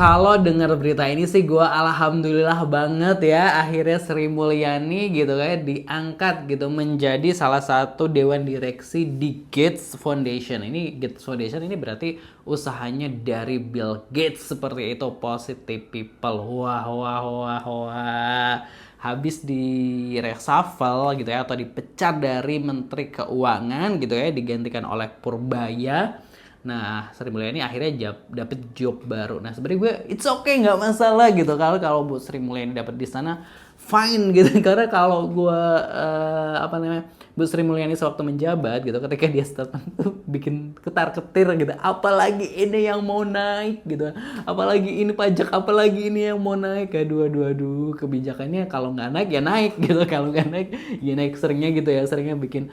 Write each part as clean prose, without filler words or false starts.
Kalau dengar berita ini sih gue alhamdulillah banget ya, akhirnya Sri Mulyani gitu kayak diangkat gitu menjadi salah satu dewan direksi di Gates Foundation. Ini Gates Foundation ini berarti usahanya dari Bill Gates, seperti itu. Positive people. Wah wah wah wah. Habis di reshuffle gitu ya, atau dipecat dari Menteri Keuangan gitu ya, digantikan oleh Purbaya. Nah, Sri Mulyani akhirnya dapet job baru. Nah, sebenarnya gue it's okay, nggak masalah gitu. Kalau Bu Sri Mulyani dapet di sana fine gitu. Karena kalau gue Bu Sri Mulyani sewaktu menjabat gitu, ketika dia statement tuh bikin ketar-ketir gitu. Apalagi ini yang mau naik gitu. Apalagi ini pajak, apalagi ini yang mau naik. Aduh, kebijakannya kalau nggak naik ya naik gitu. Kalau nggak naik ya naik, seringnya gitu ya. Seringnya bikin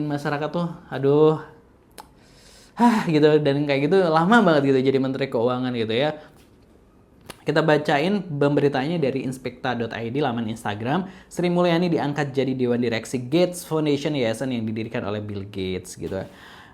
masyarakat tuh gitu, dan kayak gitu lama banget gitu jadi Menteri Keuangan gitu ya. Kita bacain pemberitanya dari inspekta.id, laman Instagram. Sri Mulyani diangkat jadi Dewan Direksi Gates Foundation, yayasan yang didirikan oleh Bill Gates gitu.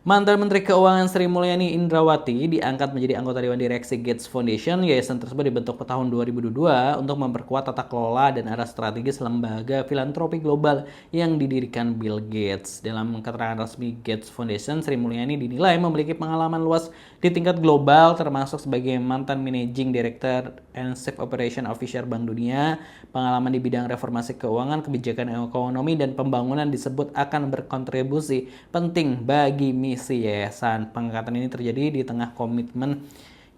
Mantan Menteri Keuangan Sri Mulyani Indrawati diangkat menjadi anggota Dewan Direksi Gates Foundation. Yayasan tersebut dibentuk pada tahun 2022 untuk memperkuat tata kelola dan arah strategis lembaga filantropi global yang didirikan Bill Gates. Dalam keterangan resmi Gates Foundation, Sri Mulyani dinilai memiliki pengalaman luas di tingkat global, termasuk sebagai mantan Managing Director and Chief Operation Officer Bank Dunia. Pengalaman di bidang reformasi keuangan, kebijakan ekonomi, dan pembangunan disebut akan berkontribusi penting bagi misi yayasan. Pengangkatan ini terjadi di tengah komitmen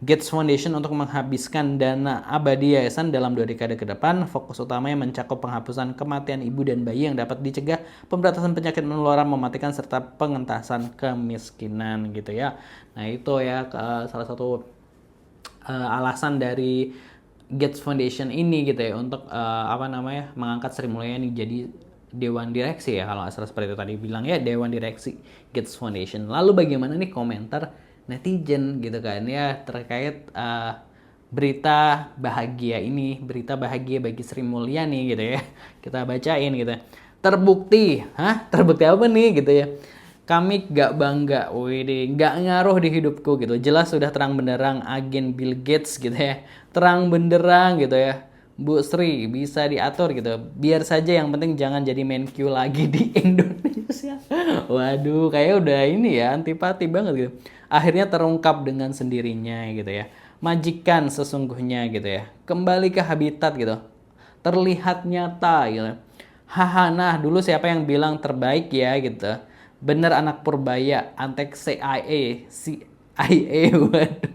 Gates Foundation untuk menghabiskan dana abadi yayasan dalam 2 dekade ke depan. Fokus utamanya mencakup penghapusan kematian ibu dan bayi yang dapat dicegah, pemberantasan penyakit menular mematikan, serta pengentasan kemiskinan gitu ya. Nah itu ya salah satu alasan dari Gates Foundation ini gitu ya, untuk mengangkat Sri Mulyani jadi Dewan Direksi ya, kalau asal seperti itu tadi bilang ya, Dewan Direksi Gates Foundation. Lalu bagaimana nih komentar netizen gitu kan ya terkait berita bahagia ini, berita bahagia bagi Sri Mulyani gitu ya. Kita bacain gitu. Terbukti apa nih gitu ya. Kami gak bangga, gak ngaruh di hidupku gitu. Jelas sudah terang benderang agen Bill Gates gitu ya. Terang benderang gitu ya. Bu Sri bisa diatur gitu. Biar saja, yang penting jangan jadi Menkyu lagi di Indonesia. Waduh, kayak udah ini ya, antipati banget gitu. Akhirnya terungkap dengan sendirinya gitu ya. Majikan sesungguhnya gitu ya. Kembali ke habitat gitu. Terlihat nyata gitu. Haha, nah dulu siapa yang bilang terbaik ya gitu. Bener anak Purbaya, antek CIA, waduh.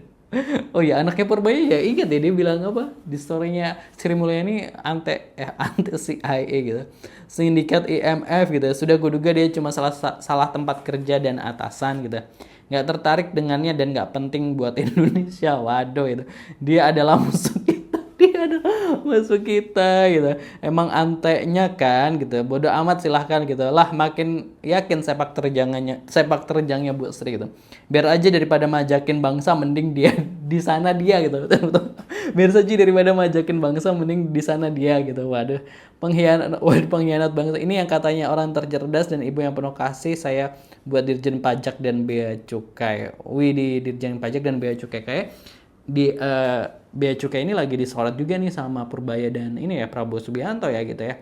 Oh ya, anaknya Purbaya ya, ingat ya dia bilang apa di storynya Sri Mulyani, ante CIA gitu, sindikat IMF gitu. Sudah kuduga dia cuma salah tempat kerja dan atasan gitu, nggak tertarik dengannya dan nggak penting buat Indonesia. Waduh, itu dia adalah musuh kita, dia adalah musuh kita gitu. Emang anteknya kan gitu, bodoh amat, silahkan gitu lah. Makin yakin sepak terjangnya Bu Sri gitu. Biar aja daripada majakin bangsa, mending dia di sana dia gitu. Biar saja daripada majakin bangsa, mending di sana dia gitu. Waduh, pengkhianat bangsa. Ini yang katanya orang tercerdas dan ibu yang penuh kasih saya buat Dirjen Pajak dan Bea Cukai. Di Dirjen Pajak dan Bea Cukai, kayak di Bea Cukai ini lagi disorot juga nih sama Purbaya dan ini ya Prabowo Subianto ya gitu ya.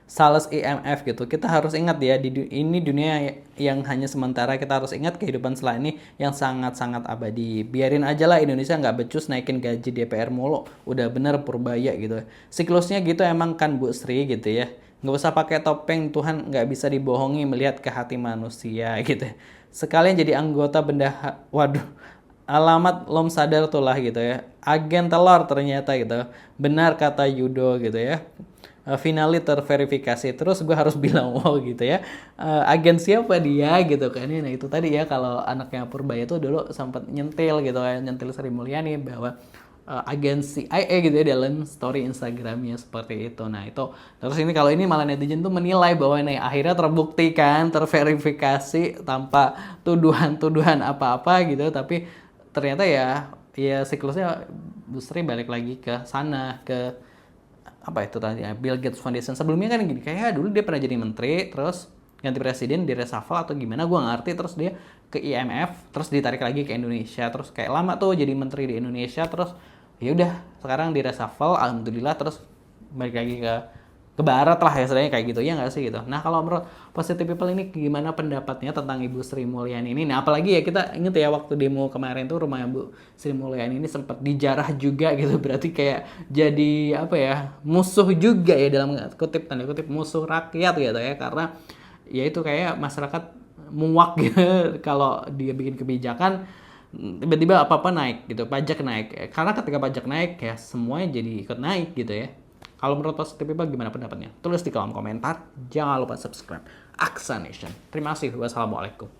Sales IMF gitu. Kita harus ingat ya, ini dunia yang hanya sementara. Kita harus ingat kehidupan setelah ini yang sangat-sangat abadi. Biarin aja lah Indonesia nggak becus naikin gaji DPR mulu. Udah bener Purbaya gitu. Siklusnya gitu emang kan Bu Sri gitu ya. Nggak usah pakai topeng, Tuhan nggak bisa dibohongi melihat ke hati manusia gitu. Sekalian jadi anggota bendahara. Waduh, alamat lom sadar tuh lah gitu ya. Agen telur ternyata gitu. Benar kata Yudo gitu ya. Finally terverifikasi. Terus gue harus bilang wow gitu ya. Agen siapa dia gitu kan. Nah itu tadi ya, kalau anaknya Purbaya tuh dulu sempat nyentil gitu ya, nyentil Sri Mulyani bahwa agen CIA gitu ya dalam story Instagramnya seperti itu. Nah itu terus ini, kalau ini malah netizen tuh menilai bahwa ini akhirnya terbukti kan, terverifikasi tanpa tuduhan-tuduhan apa-apa gitu. Tapi ternyata ya siklusnya Bu Sri balik lagi ke sana, ke apa itu tadi ya, Bill Gates Foundation. Sebelumnya kan gini, kayak dulu dia pernah jadi menteri, terus ganti presiden di reshuffle atau gimana gue ngerti, terus dia ke IMF terus ditarik lagi ke Indonesia, terus kayak lama tuh jadi menteri di Indonesia, terus ya udah sekarang di reshuffle alhamdulillah, terus balik lagi ke barat lah ya istilahnya kayak gitu ya nggak sih gitu. Nah kalau menurut Positive People ini gimana pendapatnya tentang Ibu Sri Mulyani ini? Nah apalagi ya kita inget ya waktu demo kemarin tuh rumah Ibu Sri Mulyani ini sempat dijarah juga gitu, berarti kayak jadi apa ya, musuh juga ya dalam kutip tanda kutip, musuh rakyat gitu ya, karena ya itu kayak masyarakat muak gitu kalau dia bikin kebijakan tiba-tiba apa-apa naik gitu, pajak naik, karena ketika pajak naik ya semuanya jadi ikut naik gitu ya. Kalau menurut Positive People gimana pendapatnya? Tulis di kolom komentar. Jangan lupa subscribe Aksa Nation. Terima kasih. Wassalamualaikum.